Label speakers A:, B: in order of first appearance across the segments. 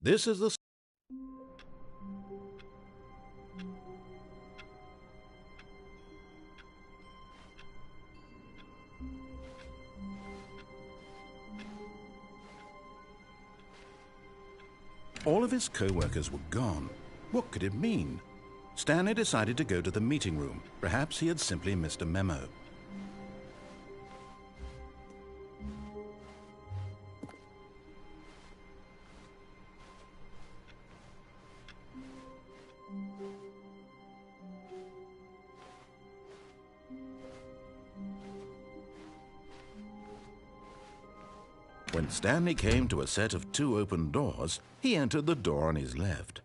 A: This is the... All of his co-workers were gone. What could it mean? Stanley decided to go to the meeting room. Perhaps he had simply missed a memo. When Stanley came to a set of 2 open doors, he entered the door on his left.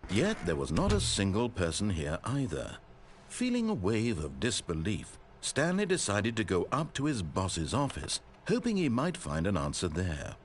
A: Yet there was not a single person here either. Feeling a wave of disbelief, Stanley decided to go up to his boss's office, hoping he might find an answer there.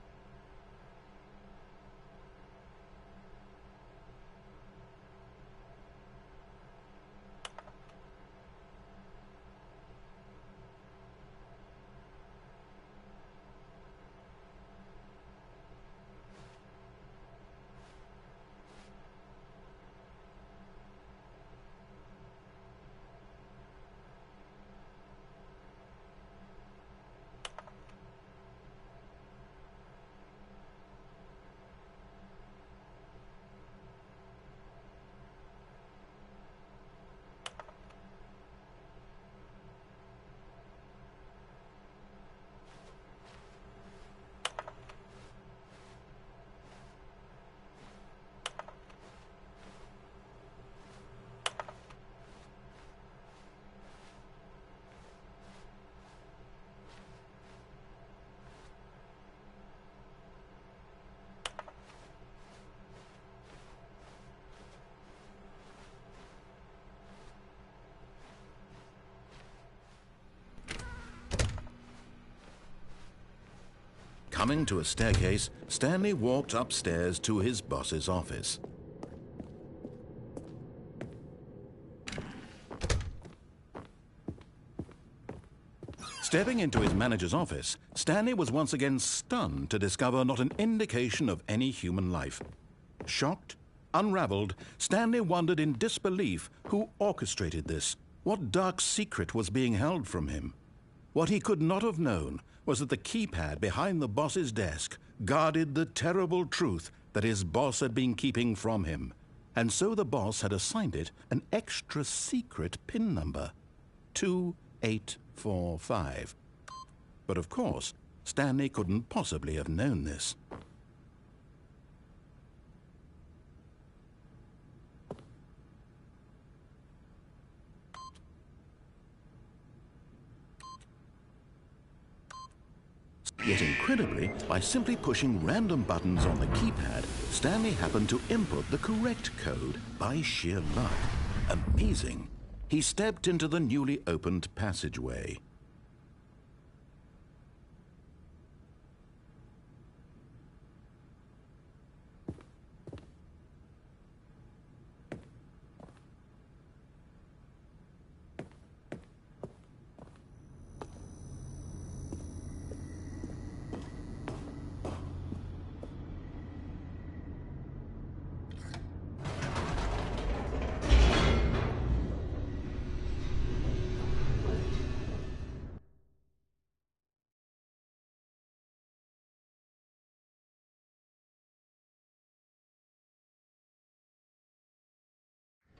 A: Coming to a staircase, Stanley walked upstairs to his boss's office. Stepping into his manager's office, Stanley was once again stunned to discover not an indication of any human life. Shocked, unraveled, Stanley wondered in disbelief who orchestrated this. What dark secret was being held from him? What he could not have known was that the keypad behind the boss's desk guarded the terrible truth that his boss had been keeping from him. And so the boss had assigned it an extra secret PIN number, 2845. But of course, Stanley couldn't possibly have known this. Yet incredibly, by simply pushing random buttons on the keypad, Stanley happened to input the correct code by sheer luck. Amazing. He stepped into the newly opened passageway.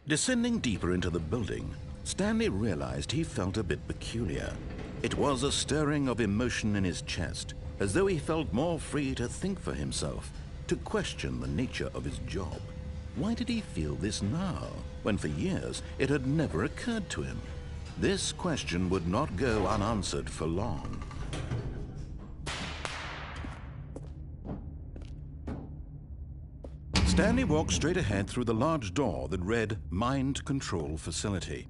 A: Descending deeper into the building, Stanley realized he felt a bit peculiar. It was a stirring of emotion in his chest, as though he felt more free to think for himself, to question the nature of his job. Why did he feel this now, when for years it had never occurred to him? This question would not go unanswered for long. Stanley walked straight ahead through the large door that read Mind Control Facility.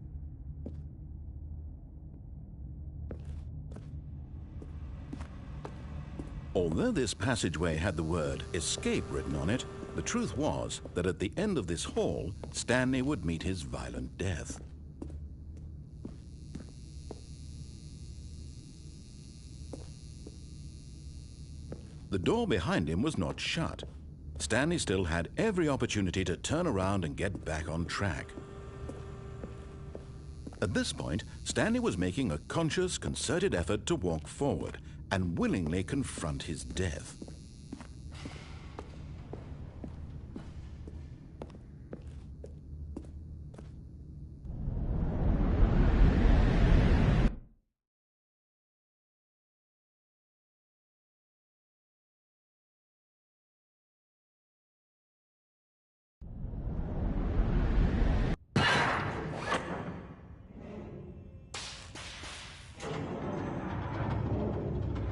A: Although this passageway had the word escape written on it, The truth was that at the end of this hall, Stanley would meet his violent death. The door behind him was not shut. Stanley still had every opportunity to turn around and get back on track. At this point, Stanley was making a conscious, concerted effort to walk forward and willingly confront his death.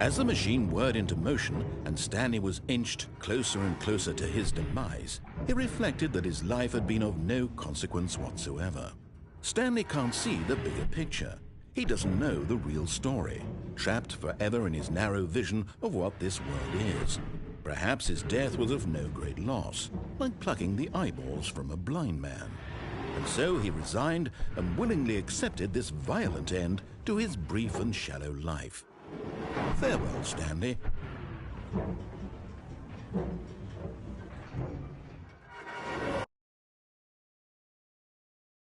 A: As the machine whirred into motion and Stanley was inched closer and closer to his demise, he reflected that his life had been of no consequence whatsoever. Stanley can't see the bigger picture. He doesn't know the real story, trapped forever in his narrow vision of what this world is. Perhaps his death was of no great loss, like plucking the eyeballs from a blind man. And so he resigned and willingly accepted this violent end to his brief and shallow life. Farewell, Stanley.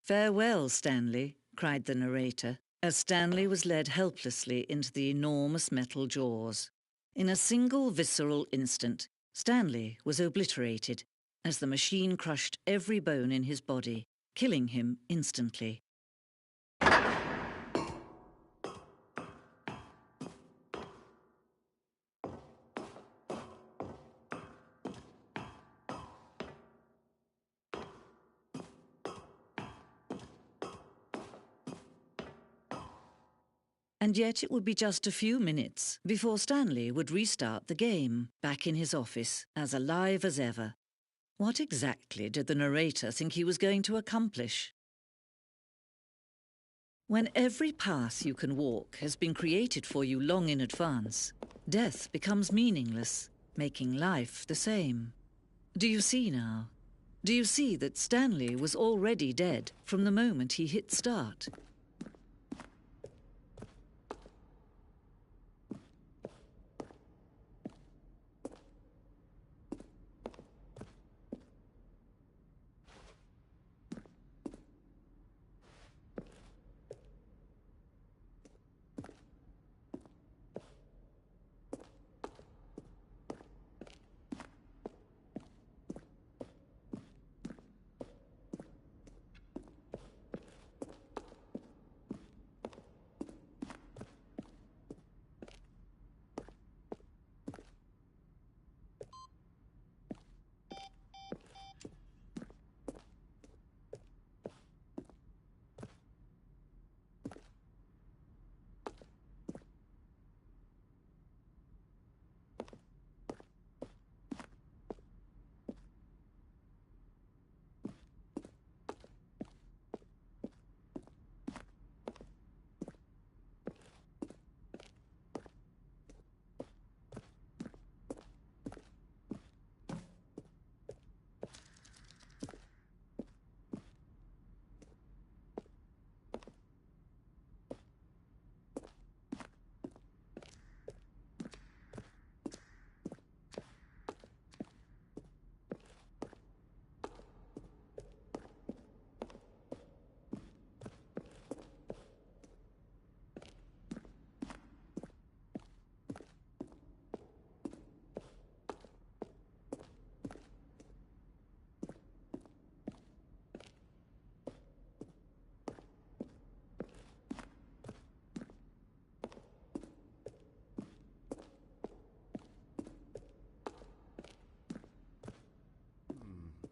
B: "Farewell, Stanley," cried the narrator, as Stanley was led helplessly into the enormous metal jaws. In a single visceral instant, Stanley was obliterated as the machine crushed every bone in his body, killing him instantly. And yet it would be just a few minutes before Stanley would restart the game, back in his office, as alive as ever. What exactly did the narrator think he was going to accomplish? When every path you can walk has been created for you long in advance, death becomes meaningless, making life the same. Do you see now? Do you see that Stanley was already dead from the moment he hit start?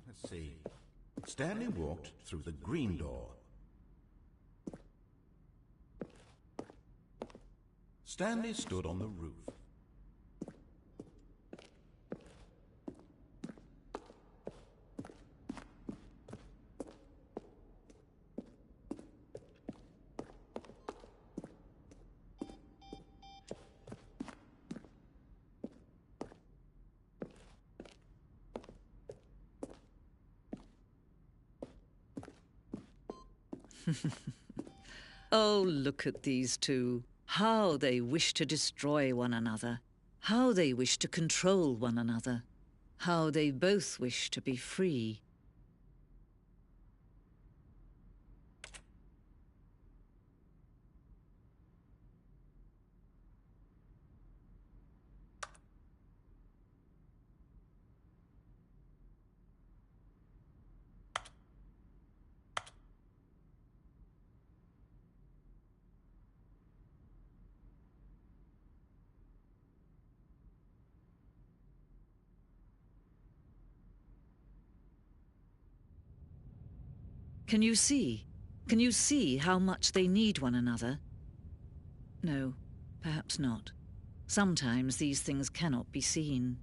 A: Let's see. Stanley walked through the green door. Stanley stood on the roof.
B: Oh, look at these two. How they wish to destroy one another. How they wish to control one another. How they both wish to be free. Can you see? Can you see how much they need one another? No, perhaps not. Sometimes these things cannot be seen.